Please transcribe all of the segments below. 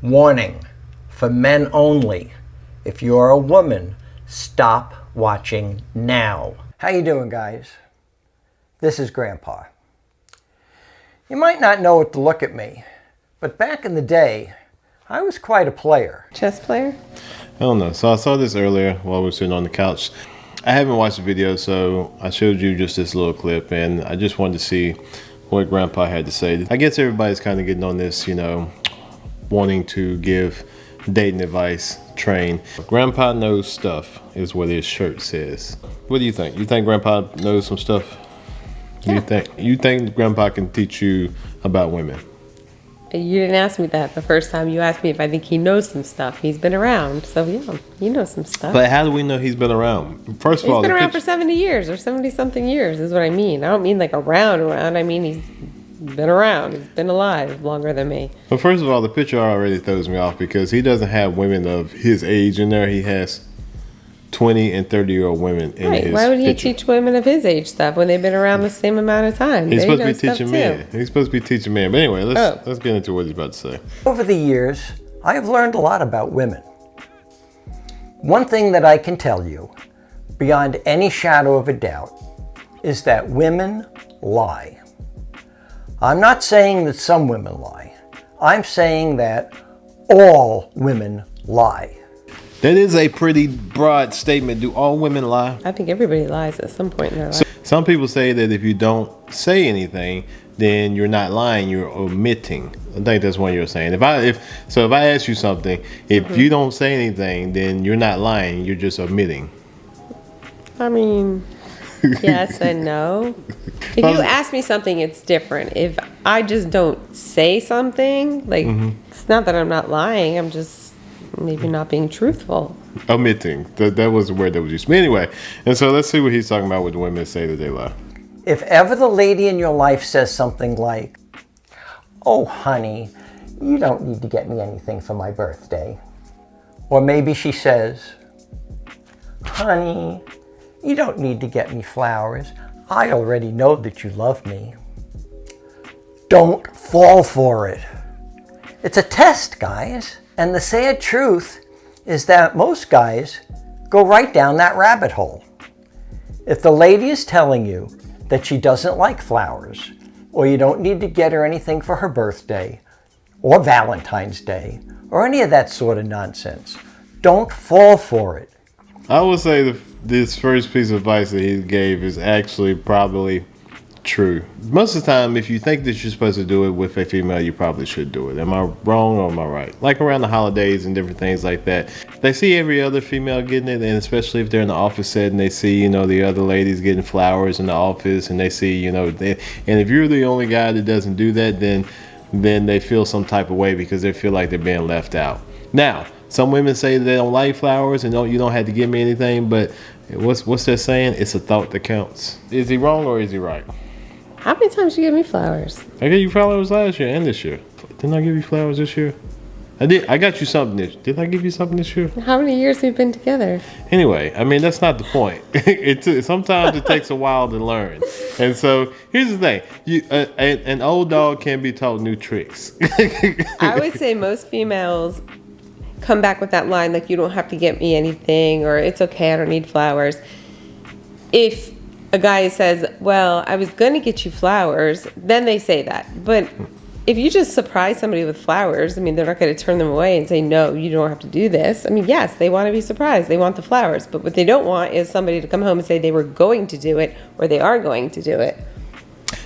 Warning, for men only. If you're a woman, stop watching now. How you doing, guys? This is Grandpa. You might not know it to look at me, but back in the day, I was quite a player. Chess player? I don't know. So I saw this earlier while we were sitting on the couch. I haven't watched the video, so I showed you just this little clip, and I just wanted to see what Grandpa had to say. I guess everybody's kind of getting on this, wanting to give dating advice, train. Grandpa knows stuff is what his shirt says. What do you think? You think Grandpa knows some stuff? Yeah. You think Grandpa can teach you about women? You didn't ask me that the first time. You asked me if I think he knows some stuff. He's been around, so yeah, he knows some stuff. But how do we know he's been around? First of all, he's been around for 70 years or 70-something years is what I mean. I don't mean like around. I mean he's been around. He's been alive longer than me. Well, first of all, the picture already throws me off because he doesn't have women of his age in there. He has 20 and 30-year-old women in his Why would he picture. teach women of his age stuff when they've been around the same amount of time? He's They supposed to know be stuff teaching too. men. He's supposed to be teaching men. But anyway, let's get into what he's about to say. Over the years, I have learned a lot about women. One thing that I can tell you, beyond any shadow of a doubt, is that women lie. I'm not saying that some women lie. I'm saying that all women lie. That is a pretty broad statement. Do all women lie? I think everybody lies at some point in their life. Some people say that if you don't say anything, then you're not lying, you're omitting. I think that's what you're saying. If I ask you something, if you don't say anything, then you're not lying, you're just omitting. I mean, yes and no. If you ask me something, it's different. If I just don't say something, like, it's not that I'm not lying, I'm just maybe not being truthful. Omitting. That was the word that was used. But anyway, and so let's see what he's talking about with the women say that they lie. If ever the lady in your life says something like, "Oh, honey, you don't need to get me anything for my birthday." Or maybe she says, "Honey, you don't need to get me flowers. I already know that you love me." Don't fall for it. It's a test, guys. And the sad truth is that most guys go right down that rabbit hole. If the lady is telling you that she doesn't like flowers, or you don't need to get her anything for her birthday, or Valentine's Day, or any of that sort of nonsense, don't fall for it. I would say this first piece of advice that he gave is actually probably true. Most of the time, if you think that you're supposed to do it with a female, you probably should do it. Am I wrong or am I right? Like around the holidays and different things like that. They see every other female getting it, and especially if they're in the office setting, they see, the other ladies getting flowers in the office, and they see, and if you're the only guy that doesn't do that, then they feel some type of way because they feel like they're being left out. Now, some women say they don't like flowers and you don't have to give me anything, but what's that saying? It's a thought that counts. Is he wrong or is he right? How many times did you give me flowers? I gave you flowers last year and this year. Didn't I give you flowers this year? I did. I got you something this year. Did I give you something this year? How many years we've been together? Anyway, I mean, that's not the point. Sometimes it takes a while to learn. And so here's the thing. An old dog can be taught new tricks. I would say most females come back with that line, like, you don't have to get me anything, or it's okay, I don't need flowers. If a guy says, well, I was going to get you flowers, then they say that. But if you just surprise somebody with flowers, I mean, they're not going to turn them away and say, no, you don't have to do this. I mean, yes, they want to be surprised. They want the flowers. But what they don't want is somebody to come home and say they were going to do it or they are going to do it.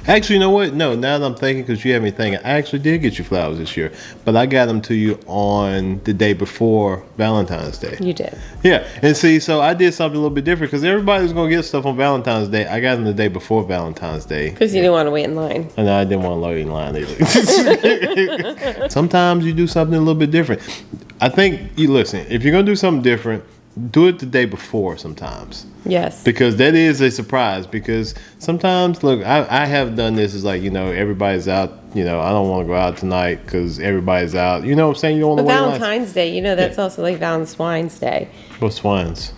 Actually, you know what? No, now that I'm thinking, because you had me thinking, I actually did get you flowers this year. But I got them to you on the day before Valentine's Day. You did. Yeah. And see, so I did something a little bit different because everybody was going to get stuff on Valentine's Day. I got them the day before Valentine's Day. Because you didn't want to wait in line. And I didn't want to wait in line either. Sometimes you do something a little bit different. I think, listen, if you're going to do something different, do it the day before sometimes. Yes. Because that is a surprise. Because sometimes, look, I have done this. It's like, everybody's out. I don't want to go out tonight because everybody's out. You know what I'm saying? You don't want to wait in line. Valentine's Day, that's also like Valentine's Day. What's swines?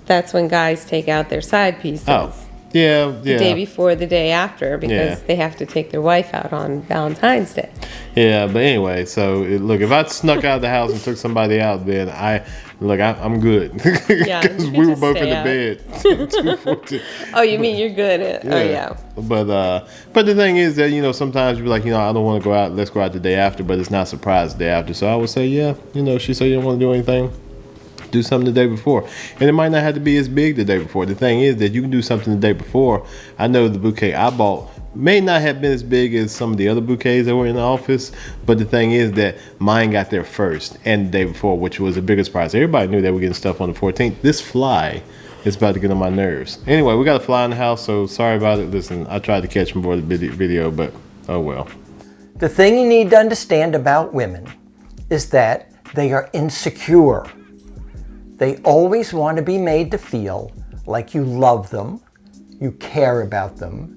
That's when guys take out their side pieces. Oh. Yeah, the day before, the day after, because they have to take their wife out on Valentine's Day. Yeah, but anyway, so look, if I snuck out of the house and took somebody out, then I'm good. Yeah, because you we were just both stay in out. the bed. Oh, you mean you're good at? Oh, yeah. But the thing is that sometimes you be like, I don't want to go out. Let's go out the day after, but it's not surprise the day after. So I would say, yeah, she said you don't want to do anything. Do something the day before, and it might not have to be as big the day before. The thing is that you can do something the day before. I know the bouquet I bought may not have been as big as some of the other bouquets that were in the office, but the thing is that mine got there first and the day before, which was a bigger surprise. Everybody knew they were getting stuff on the 14th. This fly is about to get on my nerves. Anyway, we got a fly in the house, so sorry about it. Listen, I tried to catch him before the video, but oh well. The thing you need to understand about women is that they are insecure. They always want to be made to feel like you love them, you care about them,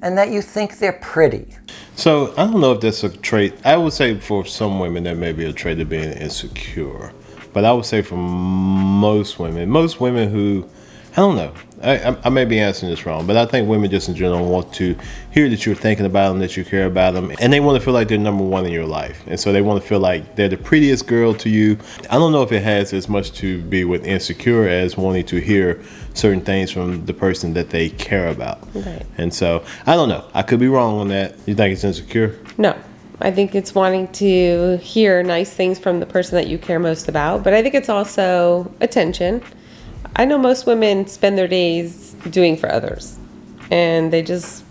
and that you think they're pretty. So I don't know if that's a trait. I would say for some women that may be a trait of being insecure. But I would say for most women who, I don't know, I may be answering this wrong, but I think women just in general want to hear that you're thinking about them, that you care about them, and they want to feel like they're number one in your life. And so they want to feel like they're the prettiest girl to you. I don't know if it has as much to be with insecure as wanting to hear certain things from the person that they care about. Right. And so, I don't know. I could be wrong on that. You think it's insecure? No. I think it's wanting to hear nice things from the person that you care most about, but I think it's also attention. I know most women spend their days doing for others, and they just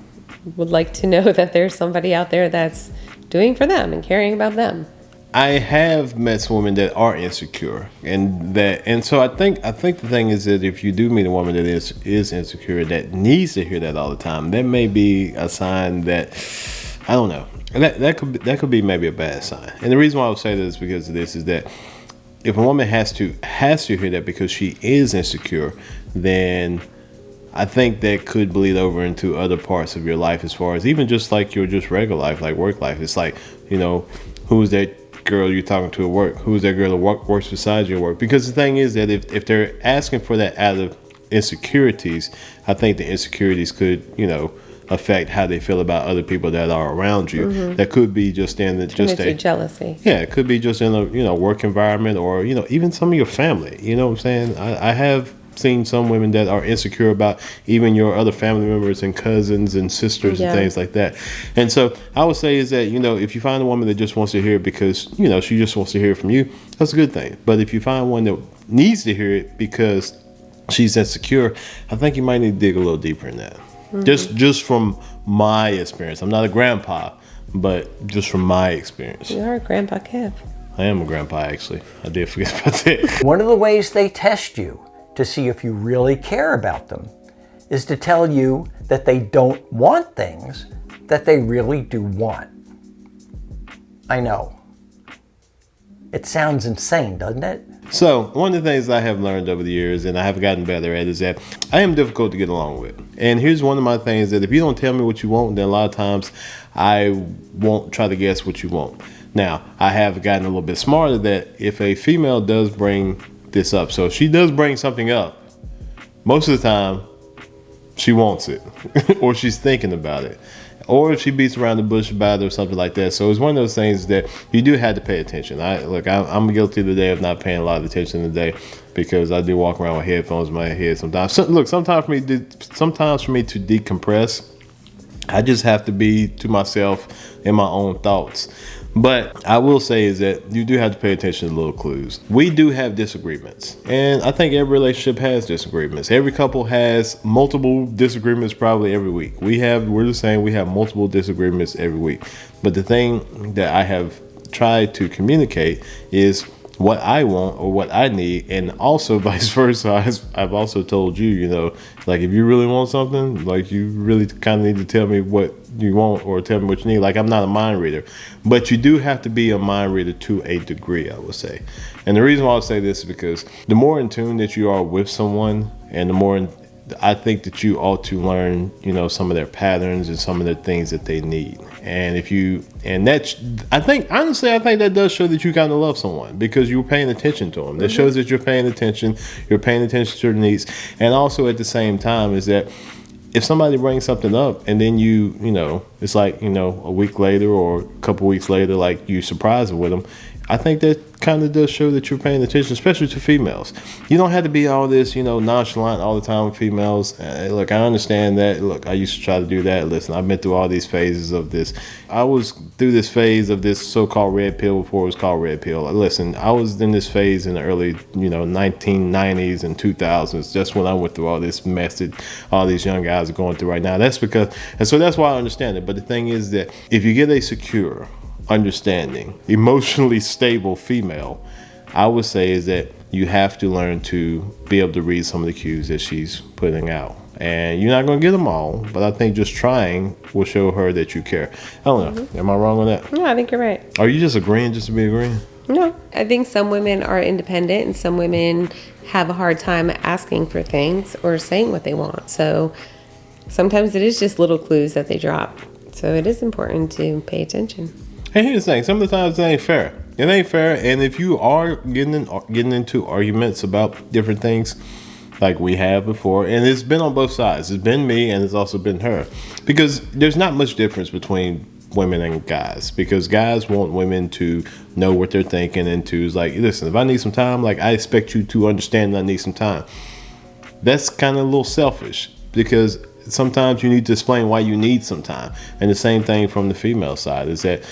would like to know that there's somebody out there that's doing for them and caring about them. I have met some women that are insecure, and so I think the thing is that if you do meet a woman that is insecure, that needs to hear that all the time, that may be a sign that, I don't know, that could be maybe a bad sign. And the reason why I would say that is because of this, is that if a woman has to hear that because she is insecure, then I think that could bleed over into other parts of your life, as far as even just like your just regular life, like work life. It's like, who's that girl you're talking to at work? Who's that girl that works beside your work? Because the thing is that if they're asking for that out of insecurities, I think the insecurities could, affect how they feel about other people that are around you. Mm-hmm. That could be just in jealousy. Yeah, it could be just in a work environment, or even some of your family. You know what I'm saying? I have seen some women that are insecure about even your other family members and cousins and sisters and things like that. And so I would say is that if you find a woman that just wants to hear it because she just wants to hear it from you, that's a good thing. But if you find one that needs to hear it because she's insecure, I think you might need to dig a little deeper in that. Mm-hmm. Just from my experience. I'm not a grandpa, but just from my experience. You are a grandpa, Kev. I am a grandpa, actually. I did forget about that. One of the ways they test you to see if you really care about them is to tell you that they don't want things that they really do want. I know. It sounds insane, doesn't it? So, one of the things I have learned over the years, and I have gotten better at, is that I am difficult to get along with. And here's one of my things, that if you don't tell me what you want, then a lot of times I won't try to guess what you want. Now, I have gotten a little bit smarter that if a female does bring this up, so if she does bring something up, most of the time she wants it or she's thinking about it, or if she beats around the bush about it or something like that. So it's one of those things that you do have to pay attention. I'm guilty today of not paying a lot of attention today, because I do walk around with headphones in my head sometimes. So, sometimes for me to decompress, I just have to be to myself in my own thoughts. But I will say is that you do have to pay attention to little clues. We do have disagreements, and I think every relationship has disagreements. Every couple has multiple disagreements probably every week. We're just saying we have multiple disagreements every week. But the thing that I have tried to communicate is what I want or what I need, and also vice versa. I've also told you, like if you really want something, like you really kind of need to tell me what you want or tell me what you need. Like I'm not a mind reader, but you do have to be a mind reader to a degree, I would say. And the reason why I say this is because the more in tune that you are with someone, and the more I think that you ought to learn, some of their patterns and some of the things that they need. And I think that does show that you kind of love someone, because you're paying attention to them. That shows that you're paying attention to their needs. And also at the same time is that if somebody brings something up and then it's like, a week later or a couple weeks later, like you surprise them with them, I think that kind of does show that you're paying attention, especially to females. You don't have to be all this, nonchalant all the time with females. Look, I understand that. Look, I used to try to do that. Listen, I've been through all these phases of this. I was through this phase of this so-called red pill before it was called red pill. Listen, I was in this phase in the early, 1990s and 2000s. That's when I went through all this mess that all these young guys are going through right now. That's why I understand it. But the thing is that if you get a secure, understanding, emotionally stable female, I would say is that you have to learn to be able to read some of the cues that she's putting out. And you're not going to get them all, but I think just trying will show her that you care. I don't know. Am I wrong on that? No, I think you're right. Are you just agreeing just to be agreeing? No, I think some women are independent and some women have a hard time asking for things or saying what they want. So sometimes it is just little clues that they drop. So it is important to pay attention. And here's the thing, some of the times it ain't fair. It ain't fair, and if you are getting into arguments about different things, like we have before, and it's been on both sides. It's been me, and it's also been her. Because there's not much difference between women and guys. Because guys want women to know what they're thinking, and to is like, listen, if I need some time, like I expect you to understand that I need some time. That's kind of a little selfish, because sometimes you need to explain why you need some time. And the same thing from the female side is that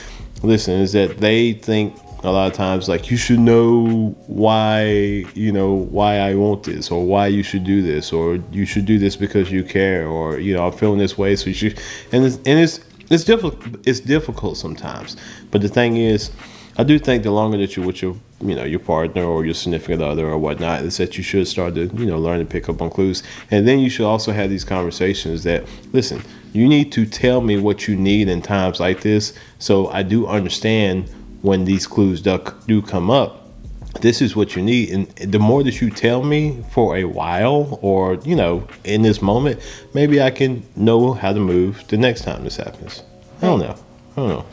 they think a lot of times like you should know why I want this, or why you should do this, or you should do this because you care, or I'm feeling this way, so you should. And it's difficult. It's difficult sometimes. But the thing is, I do think the longer that you're with your partner or your significant other or whatnot, is that you should start to learn to pick up on clues. And then you should also have these conversations that, listen, you need to tell me what you need in times like this, so I do understand when these clues do come up. This is what you need, and the more that you tell me for a while, or in this moment, maybe I can know how to move the next time this happens. I don't know.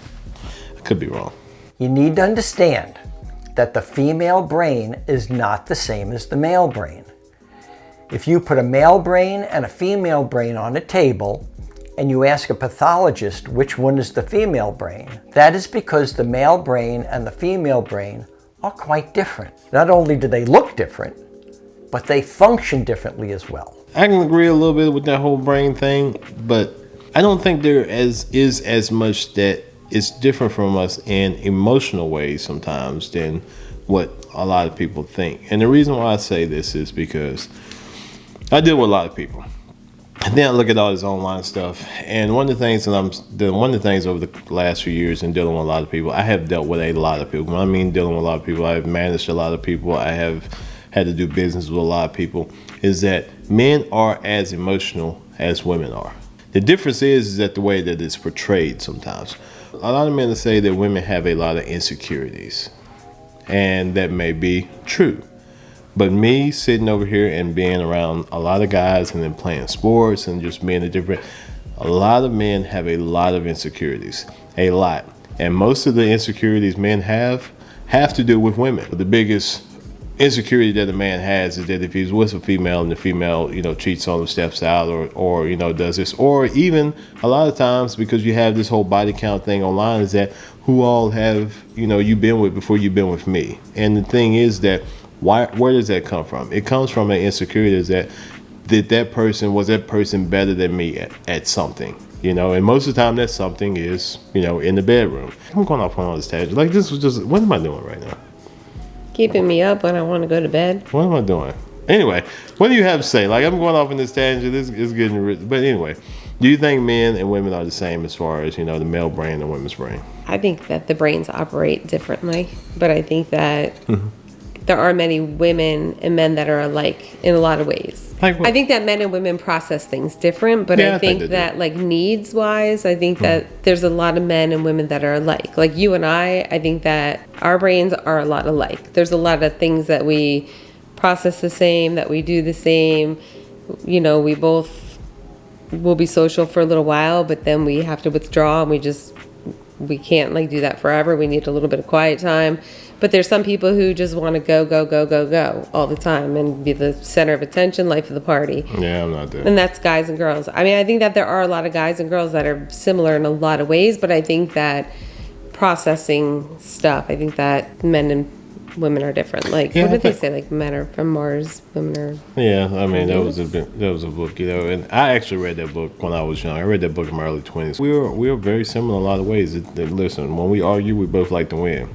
I could be wrong. You need to understand that the female brain is not the same as the male brain. If you put a male brain and a female brain on a table, and you ask a pathologist which one is the female brain, that is because the male brain and the female brain are quite different. Not only do they look different, but they function differently as well. I can agree a little bit with that whole brain thing, but I don't think there is as much that is different from us in emotional ways sometimes than what a lot of people think. And the reason why I say this is because I deal with a lot of people. And then I look at all this online stuff, and one of the things over the last few years in dealing with a lot of people, I have dealt with a lot of people. When I mean dealing with a lot of people, I have managed a lot of people, I have had to do business with a lot of people, is that men are as emotional as women are. The difference is that the way that it's portrayed sometimes. A lot of men say that women have a lot of insecurities, and that may be true. But me sitting over here and being around a lot of guys and then playing sports and just being a lot of men have a lot of insecurities, a lot. And most of the insecurities men have to do with women. But the biggest insecurity that a man has is that if he's with a female and the female, cheats on him, steps out, or does this, or even a lot of times, because you have this whole body count thing online, is that who all have, you been with before you've been with me. And the thing is that, where does that come from? It comes from an insecurity that that person better than me at something, and most of the time that something is, in the bedroom. I'm going off on all this tangent. Like, this was just, what am I doing right now? Keeping me up when I want to go to bed. What am I doing? Anyway, what do you have to say? Like, I'm going off in this tangent. This is getting rich. But anyway, do you think men and women are the same as far as, the male brain and women's brain? I think that the brains operate differently, but I think that there are many women and men that are alike in a lot of ways. Like what? I think that men and women process things different, but I think that like needs wise, I think that there's a lot of men and women that are alike. Like you and I think that our brains are a lot alike. There's a lot of things that we process the same, that we do the same. We both will be social for a little while, but then we have to withdraw and we just we can't like do that forever. We need a little bit of quiet time. But there's some people who just want to go all the time and be the center of attention, life of the party. Yeah, I'm not there. And that's guys and girls. I mean, I think that there are a lot of guys and girls that are similar in a lot of ways, but I think that processing stuff, I think that men and women are different. Like, Yeah, what did I they think- say? Like, men are from Mars, women are. Yeah, I mean that was a book, you know, and I actually read that book when I was young. I read that book in my early 20s. We were very similar in a lot of ways. Listen, when we argue, we both like to win.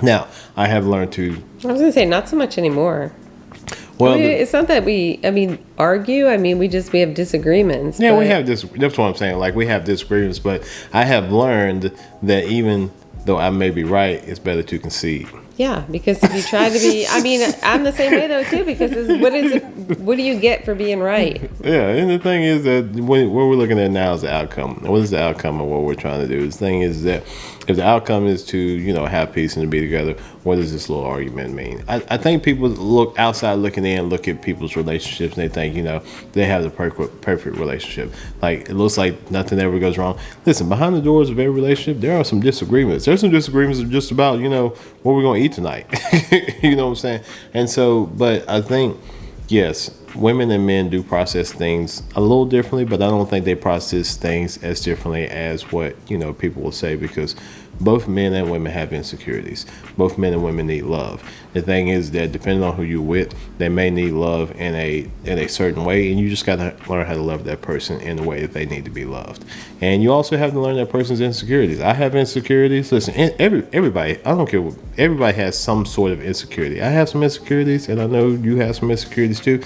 Now, I have learned to. I was gonna say not so much anymore. Well, I mean, it's not that we argue. I mean, we have disagreements. yeah, we but- have this. That's what I'm saying. Like we have disagreements, but I have learned that even though I may be right, it's better to concede. Yeah, because if you try to be, I mean, I'm the same way though too. Because what do you get for being right? Yeah, and the thing is that what we're looking at now is the outcome. What is the outcome of what we're trying to do? The thing is that if the outcome is to, you know, have peace and to be together, what does this little argument mean? I think people look outside looking in, look at people's relationships, and they think, you know, they have the perfect relationship. Like, it looks like nothing ever goes wrong. Listen, behind the doors of every relationship, there are some disagreements. There's some disagreements just about, you know, what we're going to eat tonight. You know what I'm saying? And so, but I think, yes, women and men do process things a little differently, but I don't think they process things as differently as what, you know, people will say, because both men and women have insecurities. Both men and women need love. The thing is that depending on who you're with, they may need love in a certain way, and you just got to learn how to love that person in the way that they need to be loved. And you also have to learn that person's insecurities. I have insecurities. Listen, everybody, I don't care, everybody has some sort of insecurity. I have some insecurities, and I know you have some insecurities too.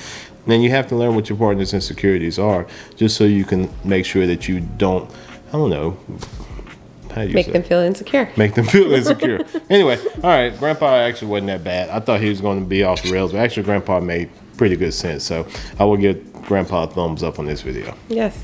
And you have to learn what your partner's insecurities are, just so you can make sure that you don't, I don't know, how do you Make say them it? feel insecure. Make them feel insecure. Anyway, all right, Grandpa actually wasn't that bad. I thought he was going to be off the rails, but actually Grandpa made pretty good sense. So I will give Grandpa a thumbs up on this video. Yes.